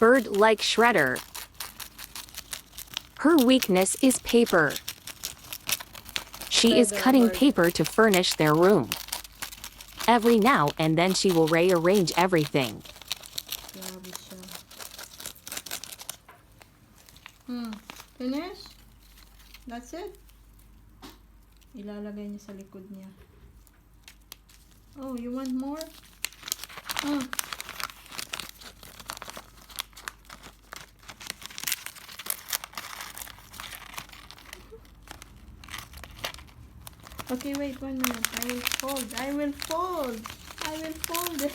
bird like Shredder. Her weakness is paper. She is Feather cutting bird. paper to furnish their room. Every now and then she will rearrange everything. Grabe siya. Finish? That's it? Ilalagay niya sa likod niya. Oh, you want more? Oh. Okay, wait 1 minute. I will fold. I will fold. I will fold it.